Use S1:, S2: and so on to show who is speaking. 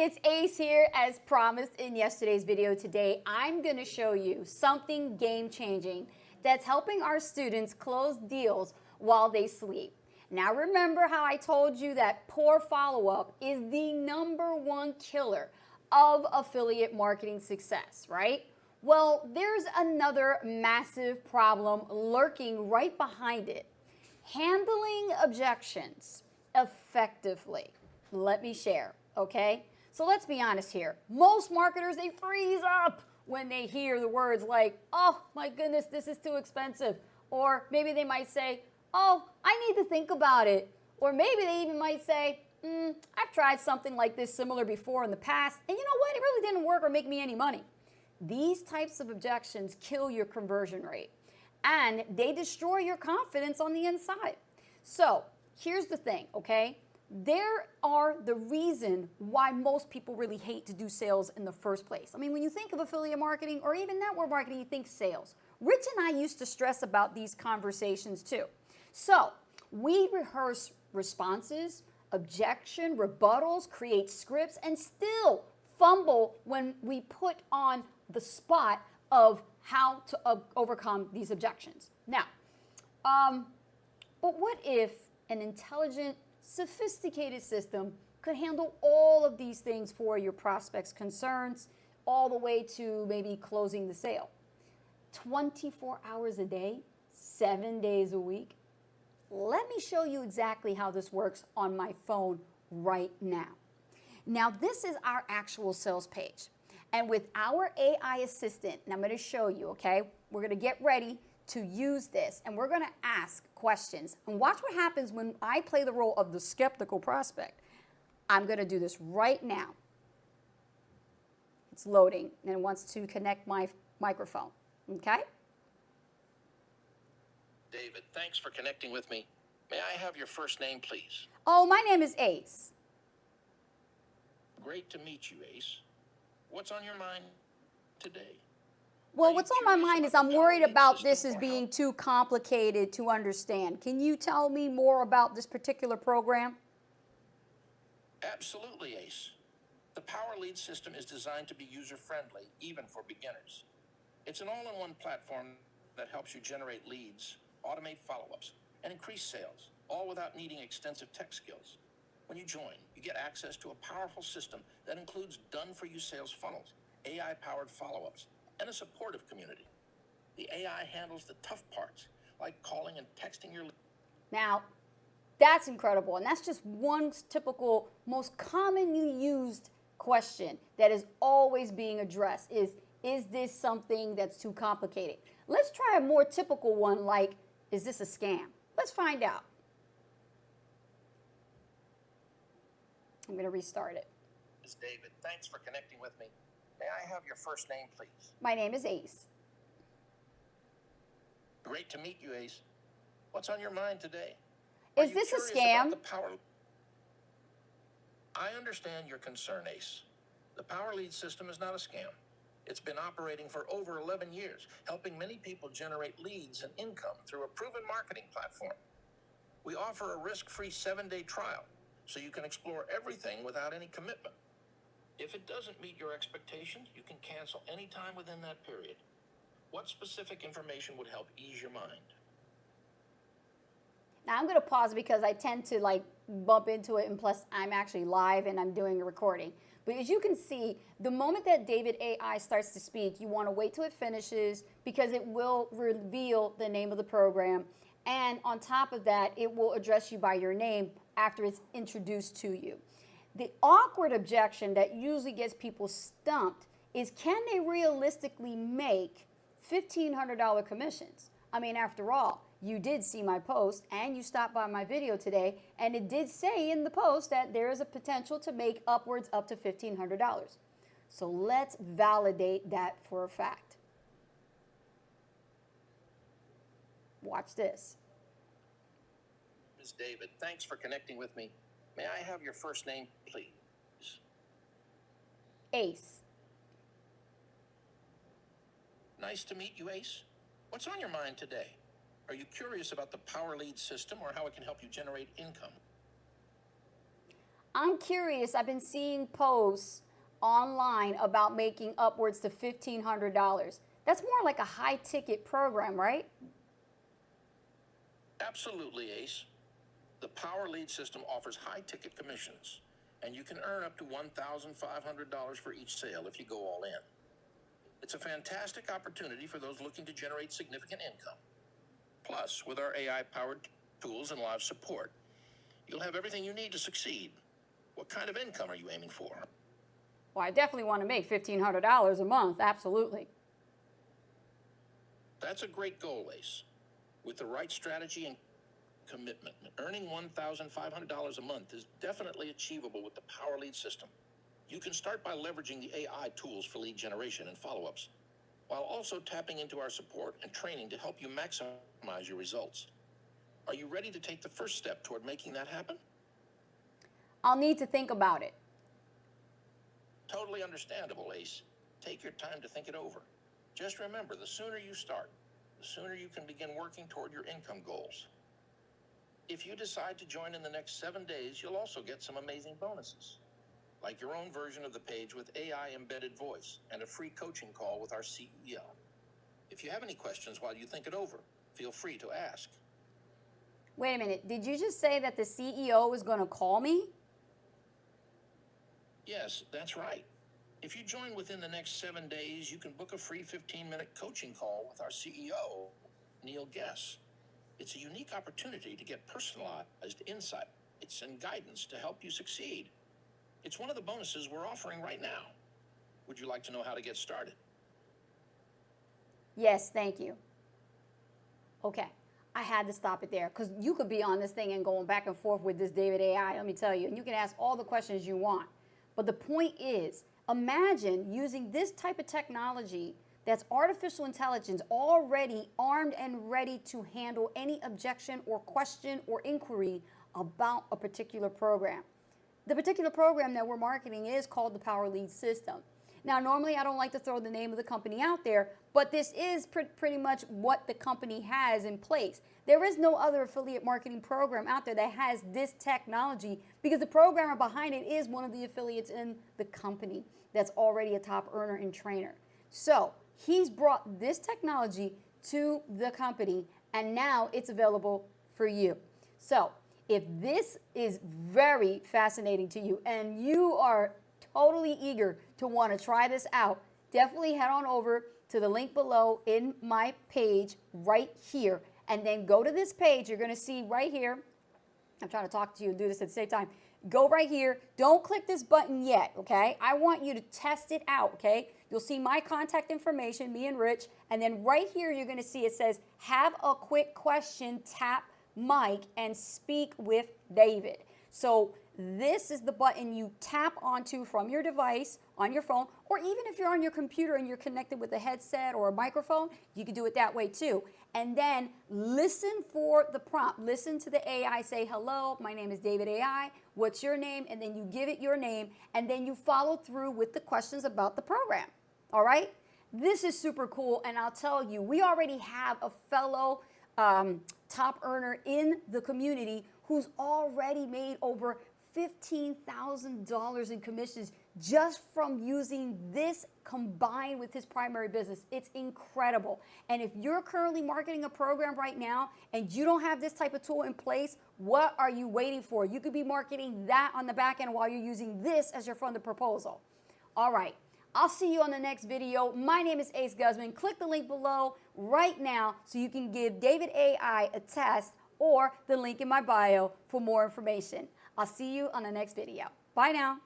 S1: Hi, it's Ace here. As promised in yesterday's video, today I'm going to show you something game-changing that's helping our students close deals while they sleep. Now remember how I told you that poor follow-up is the #1 killer of affiliate marketing success, right? Well, there's another massive problem lurking right behind it. Handling objections effectively. Let me share, okay? So let's be honest here. Most marketers, they freeze up when they hear the words like, oh my goodness, this is too expensive. Or maybe they might say, oh, I need to think about it. Or maybe they even might say, I've tried something like this similar before in the past, and you know what? It really didn't work or make me any money. These types of objections kill your conversion rate, and they destroy your confidence on the inside. So here's the thing, okay? There are the reason why most people really hate to do sales in the first place. I mean, when you think of affiliate marketing or even network marketing, you think sales. Rich and I used to stress about these conversations too. So we rehearse responses, objection, rebuttals, create scripts, and still fumble when we put on the spot of how to overcome these objections. Now, but what if an intelligent, sophisticated system could handle all of these things for your prospects' concerns, all the way to maybe closing the sale? 24 hours a day, 7 days a week. Let me show you exactly how this works on my phone right now. Now, this is our actual sales page. And with our AI assistant, and I'm going to show you, okay? We're going to get ready to use this, and we're going to ask questions. And watch what happens when I play the role of the skeptical prospect. I'm going to do this right now. It's loading, and it wants to connect my microphone, okay?
S2: David, thanks for connecting with me. May I have your first name, please?
S1: Oh, my name is Ace.
S2: Great to meet you, Ace. What's on your mind today?
S1: Well, what's on my mind is I'm worried about this as being too complicated to understand. Can you tell me more about this particular program?
S2: Absolutely, Ace. The Power Lead system is designed to be user-friendly, even for beginners. It's an all-in-one platform that helps you generate leads, automate follow-ups, and increase sales, all without needing extensive tech skills. When you join, you get access to a powerful system that includes done-for-you sales funnels, AI-powered follow-ups, and a supportive community. The AI handles the tough parts, like calling and texting your leads.
S1: Now, that's incredible. And that's just one typical, most commonly used question that is always being addressed is this something that's too complicated? Let's try a more typical one like, is this a scam? Let's find out. I'm going to restart it.
S2: This is David. Thanks for connecting with me. May I have your first name, please?
S1: My name is Ace.
S2: Great to meet you, Ace. What's on your mind today?
S1: Is this a scam?
S2: I understand your concern, Ace. The Power Lead system is not a scam. It's been operating for over 11 years, helping many people generate leads and income through a proven marketing platform. We offer a risk-free 7-day trial, so you can explore everything without any commitment. If it doesn't meet your expectations, you can cancel anytime within that period. What specific information would help ease your mind?
S1: Now I'm going to pause because I tend to like bump into it, and plus I'm actually live and I'm doing a recording. But as you can see, the moment that David AI starts to speak, you want to wait till it finishes because it will reveal the name of the program. And on top of that, it will address you by your name after it's introduced to you. The awkward objection that usually gets people stumped is, can they realistically make $1,500 commissions? I mean, after all, you did see my post and you stopped by my video today, and it did say in the post that there is a potential to make upwards up to $1,500. So let's validate that for a fact. Watch this.
S2: Ms. David, thanks for connecting with me. May I have your first name, please?
S1: Ace.
S2: Nice to meet you, Ace. What's on your mind today? Are you curious about the Power Lead system or how it can help you generate income?
S1: I'm curious. I've been seeing posts online about making upwards to $1,500. That's more like a high ticket program, right?
S2: Absolutely, Ace. The Power Lead system offers high ticket commissions, and you can earn up to $1,500 for each sale if you go all in. It's a fantastic opportunity for those looking to generate significant income. Plus, with our AI-powered tools and live support, you'll have everything you need to succeed. What kind of income are you aiming for?
S1: Well, I definitely want to make $1,500 a month, absolutely.
S2: That's a great goal, Ace. With the right strategy and commitment, earning $1,500 a month is definitely achievable with the Power Lead system. You can start by leveraging the AI tools for lead generation and follow-ups, while also tapping into our support and training to help you maximize your results. Are you ready to take the first step toward making that happen?
S1: I'll need to think about it.
S2: Totally understandable, Ace. Take your time to think it over. Just remember, the sooner you start, the sooner you can begin working toward your income goals. If you decide to join in the next 7 days, you'll also get some amazing bonuses, like your own version of the page with AI embedded voice and a free coaching call with our CEO. If you have any questions while you think it over, feel free to ask.
S1: Wait a minute, did you just say that the CEO is going to call me?
S2: Yes, that's right. If you join within the next 7 days, you can book a free 15-minute coaching call with our CEO, Neil Guess. It's a unique opportunity to get personalized insights and guidance to help you succeed. It's one of the bonuses we're offering right now. Would you like to know how to get started?
S1: Yes, thank you. Okay, I had to stop it there because you could be on this thing and going back and forth with this David AI, let me tell you, and you can ask all the questions you want. But the point is, imagine using this type of technology that's artificial intelligence already armed and ready to handle any objection or question or inquiry about a particular program. The particular program that we're marketing is called the Power Lead System. Now, normally I don't like to throw the name of the company out there, but this is pretty much what the company has in place. There is no other affiliate marketing program out there that has this technology because the programmer behind it is one of the affiliates in the company that's already a top earner and trainer. So he's brought this technology to the company and now it's available for you. So if this is very fascinating to you and you are totally eager to want to try this out, definitely head on over to the link below in my page right here and then go to this page. You're going to see right here. I'm trying to talk to you and do this at the same time. Go right here. Don't click this button yet, okay? I want you to test it out, okay? You'll see my contact information, me and Rich, and then right here you're going to see it says, have a quick question, tap mic, and speak with David. So this is the button you tap onto from your device on your phone, or even if you're on your computer and you're connected with a headset or a microphone, you can do it that way too. And then listen for the prompt. Listen to the AI say, hello, my name is David AI. What's your name? And then you give it your name, and then you follow through with the questions about the program. All right? This is super cool, and I'll tell you, we already have a fellow top earner in the community who's already made over $15,000 in commissions just from using this combined with his primary business. It's incredible. And if you're currently marketing a program right now and you don't have this type of tool in place, what are you waiting for? You could be marketing that on the back end while you're using this as your funded proposal. All right. I'll see you on the next video. My name is Ace Guzman. Click the link below right now so you can give David AI a test or the link in my bio for more information. I'll see you on the next video. Bye now.